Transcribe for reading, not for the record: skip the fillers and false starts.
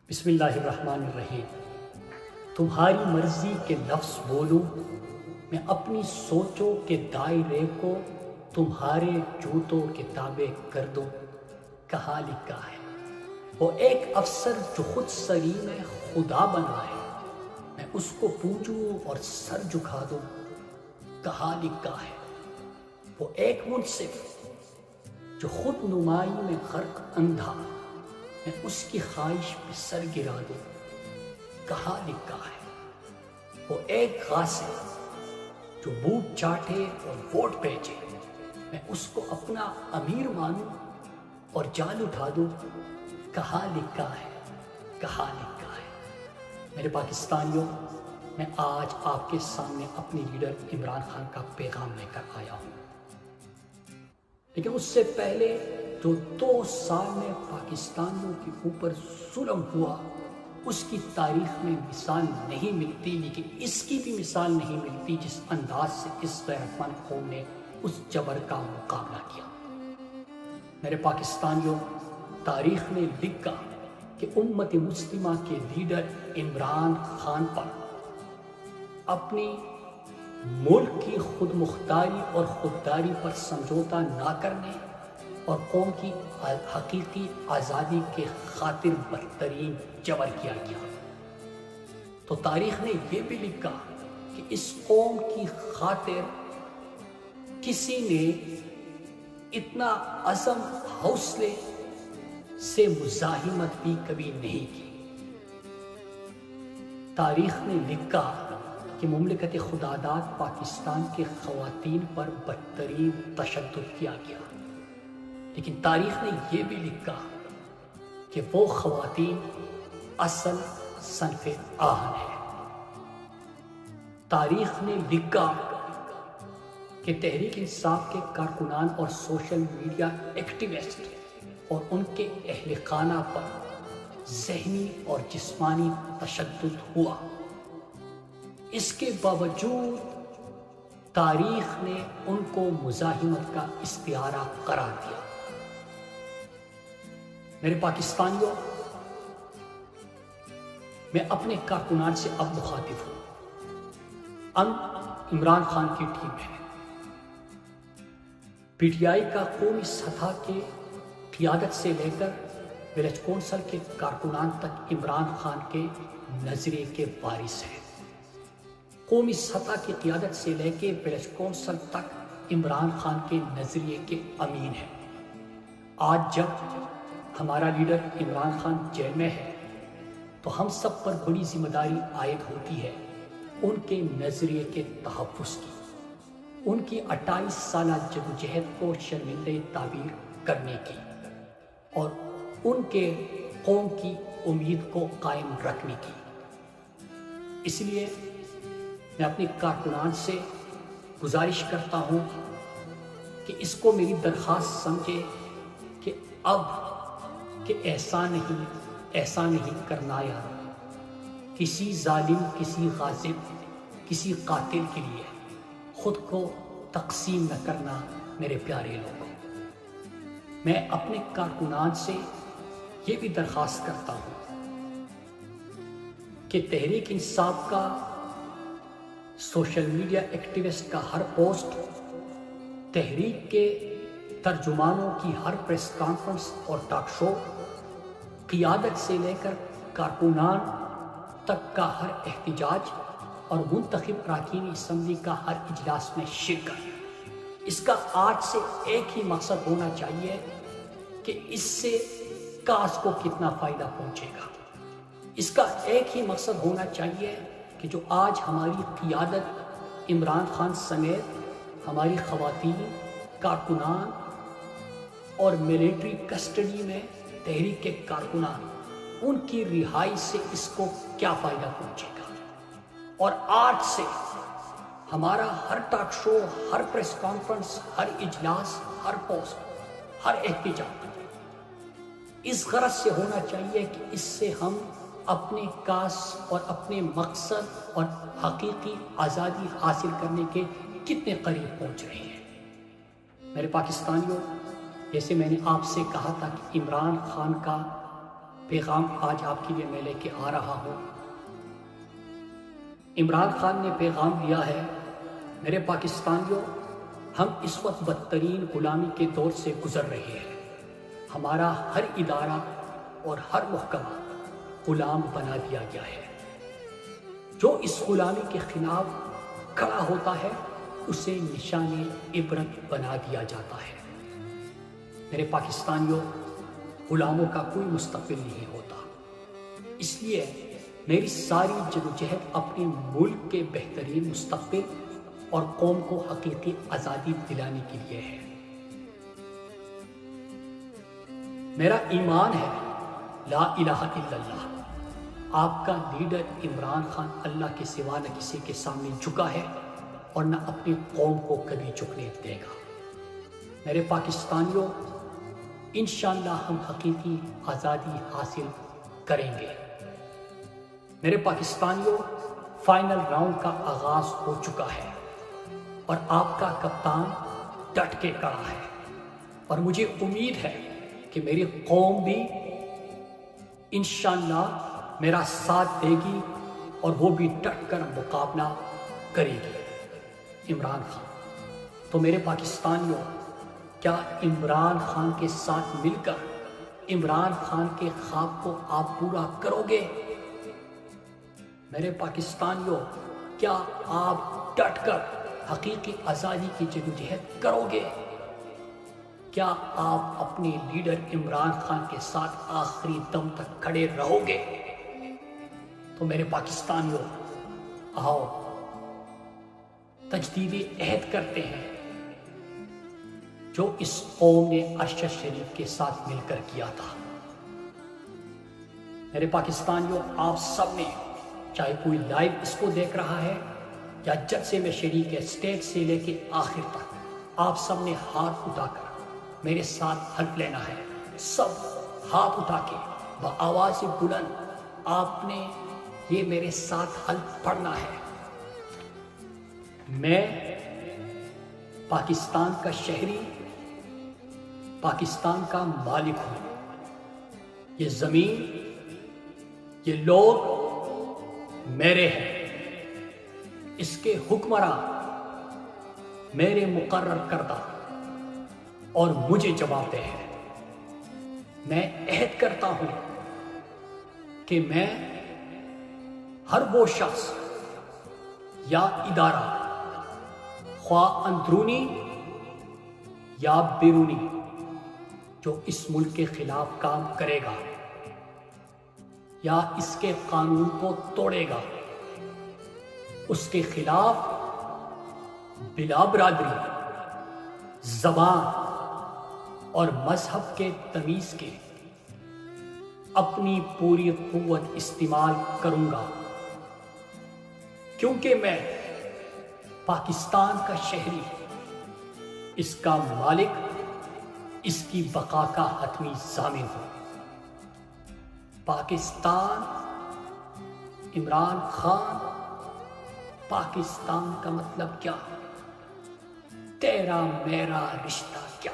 بسم اللہ الرحمن الرحیم۔ تمہاری مرضی کے لفظ بولوں، میں اپنی سوچوں کے دائرے کو تمہارے جوتوں کے تابع کر دوں۔ کہاں لکھا ہے وہ ایک افسر جو خود سلیم خدا بنا ہے، میں اس کو پوجوں اور سر جھکا دوں۔ کہاں لکھا ہے وہ ایک منصف جو خود نمائی میں غرق اندھا، میں اس کی خواہش پہ سر گرا دوں۔ کہاں لکھا ہے وہ ایک غاصب جو بوٹ چاٹے اور ووٹ بیچے، میں اس کو اپنا امیر مانوں اور جان اٹھا دوں۔ کہاں لکھا ہے، کہاں لکھا ہے۔ میرے پاکستانیوں، میں آج آپ کے سامنے اپنے لیڈر عمران خان کا پیغام لے کر آیا ہوں، لیکن اس سے پہلے جو 2 سال میں پاکستانیوں کے اوپر ظلم ہوا، اس کی تاریخ میں مثال نہیں ملتی، لیکن اس کی بھی مثال نہیں ملتی جس انداز سے اس غیرت مند قوم نے اس جبر کا مقابلہ کیا۔ میرے پاکستانیوں، تاریخ نے لکھا کہ امت مسلمہ کے لیڈر عمران خان پر اپنی ملک کی خود مختاری اور خودداری پر سمجھوتا نہ کرنے اور قوم کی حقیقی آزادی کے خاطر بدترین جبر کیا گیا۔ تو تاریخ نے یہ بھی لکھا کہ اس قوم کی خاطر کسی نے اتنا عزم حوصلے سے مزاحمت بھی کبھی نہیں کی۔ تاریخ نے لکھا کہ مملکت خداداد پاکستان کے خواتین پر بدترین تشدد کیا گیا، لیکن تاریخ نے یہ بھی لکھا کہ وہ خواتین اصل صنف آہن ہے۔ تاریخ نے لکھا کہ تحریک انصاف کے کارکنان اور سوشل میڈیا ایکٹیوسٹ اور ان کے اہل خانہ پر ذہنی اور جسمانی تشدد ہوا۔ اس کے باوجود تاریخ نے ان کو مزاحمت کا استعارہ قرار دیا۔ میرے پاکستانیوں، میں اپنے کارکنان سے اب مخاطب ہوں۔ عمران خان کی ٹیم ہے۔ پی ٹی آئی کا قومی سطح کے قیادت سے لے کر ولیج کونسل کے کارکنان تک عمران خان کے نظریے کے وارث ہیں۔ قومی سطح کی قیادت سے لے کے ولیج کونسل تک عمران خان کے نظریے کے امین ہیں۔ آج جب ہمارا لیڈر عمران خان جیل میں ہے تو ہم سب پر بڑی ذمہ داری عائد ہوتی ہے ان کے نظریے کے تحفظ کی، ان کی 28 سالہ جدوجہد کو شرمندہ تعبیر کرنے کی اور ان کے قوم کی امید کو قائم رکھنے کی۔ اس لیے میں اپنے کارکنان سے گزارش کرتا ہوں کہ اس کو میری درخواست سمجھے کہ اب کہ ایسا نہیں کرنا یار، کسی ظالم، کسی غاصب، کسی قاتل کے لیے خود کو تقسیم نہ کرنا میرے پیارے لوگوں۔ میں اپنے کارکنان سے یہ بھی درخواست کرتا ہوں کہ تحریک انصاف کا سوشل میڈیا ایکٹیوسٹ کا ہر پوسٹ، تحریک کے ترجمانوں کی ہر پریس کانفرنس اور ٹاک شو، قیادت سے لے کر کارکنان تک کا ہر احتجاج اور منتخب اراکین اسمبلی کا ہر اجلاس میں شرکت، اس کا آج سے ایک ہی مقصد ہونا چاہیے کہ اس سے کاس کو کتنا فائدہ پہنچے گا۔ اس کا ایک ہی مقصد ہونا چاہیے کہ جو آج ہماری قیادت عمران خان سمیت ہماری خواتین، کارکنان اور ملٹری کسٹڈی میں تحریک کے کارکنان، ان کی رہائی سے اس کو کیا فائدہ پہنچے گا۔ اور آج سے ہمارا ہر ٹاک شو، ہر پریس کانفرنس، ہر اجلاس، ہر پوسٹ، ہر احتجاج اس غرض سے ہونا چاہیے کہ اس سے ہم اپنے کاس اور اپنے مقصد اور حقیقی آزادی حاصل کرنے کے کتنے قریب پہنچ رہے ہیں۔ میرے پاکستانیوں، جیسے میں نے آپ سے کہا تھا کہ عمران خان کا پیغام آج آپ کے لیے میں لے کے آ رہا ہوں۔ عمران خان نے پیغام دیا ہے، میرے پاکستانیوں، ہم اس وقت بدترین غلامی کے دور سے گزر رہے ہیں۔ ہمارا ہر ادارہ اور ہر محکمہ غلام بنا دیا گیا ہے۔ جو اس غلامی کے خلاف کھڑا ہوتا ہے اسے نشان عبرت بنا دیا جاتا ہے۔ میرے پاکستانیوں، غلاموں کا کوئی مستقبل نہیں ہوتا، اس لیے میری ساری جدوجہد اپنے ملک کے بہترین مستقبل اور قوم کو حقیقی آزادی دلانے کے لیے ہے۔ میرا ایمان ہے لا الہ الا اللہ۔ آپ کا لیڈر عمران خان اللہ کے سوا نہ کسی کے سامنے جھکا ہے اور نہ اپنی قوم کو کبھی جھکنے دے گا۔ میرے پاکستانیوں، انشاءاللہ ہم حقیقی آزادی حاصل کریں گے۔ میرے پاکستانیوں، فائنل راؤنڈ کا آغاز ہو چکا ہے اور آپ کا کپتان ڈٹ کے کھڑا ہے، اور مجھے امید ہے کہ میری قوم بھی انشاءاللہ میرا ساتھ دے گی اور وہ بھی ڈٹ کر مقابلہ کرے گی عمران خان۔ تو میرے پاکستانیوں، کیا عمران خان کے ساتھ مل کر عمران خان کے خواب کو آپ پورا کرو گے؟ میرے پاکستانیوں، کیا آپ ڈٹ کر حقیقی آزادی کی جدوجہد کرو گے؟ کیا آپ اپنے لیڈر عمران خان کے ساتھ آخری دم تک کھڑے رہو گے؟ تو میرے پاکستانیوں، آؤ تجدید عہد کرتے ہیں جو اس قوم نے ارشد شریف کے ساتھ مل کر کیا تھا۔ میرے پاکستانیوں، آپ سب نے، چاہے کوئی لائیو اس کو دیکھ رہا ہے یا جلسے میں شریک ہے، اسٹیج سے لے کے آخر تک، آپ سب نے ہاتھ اٹھا کر میرے ساتھ حلف لینا ہے۔ سب ہاتھ اٹھا کے بآواز بلند آپ نے یہ میرے ساتھ حلف پڑھنا ہے۔ میں پاکستان کا شہری، پاکستان کا مالک ہوں۔ یہ زمین، یہ لوگ میرے ہیں، اس کے حکمراں میرے مقرر کردہ اور مجھے جواب دہ ہے۔ میں عہد کرتا ہوں کہ میں ہر وہ شخص یا ادارہ، خواہ اندرونی یا بیرونی، جو اس ملک کے خلاف کام کرے گا یا اس کے قانون کو توڑے گا، اس کے خلاف بلا برادری، زبان اور مذہب کے تمیز کے اپنی پوری قوت استعمال کروں گا، کیونکہ میں پاکستان کا شہری، اس کا مالک، اس کی بقا کا حتمی ضامن ہوں۔ پاکستان، عمران خان، پاکستان کا مطلب کیا؟ تیرا میرا رشتہ کیا؟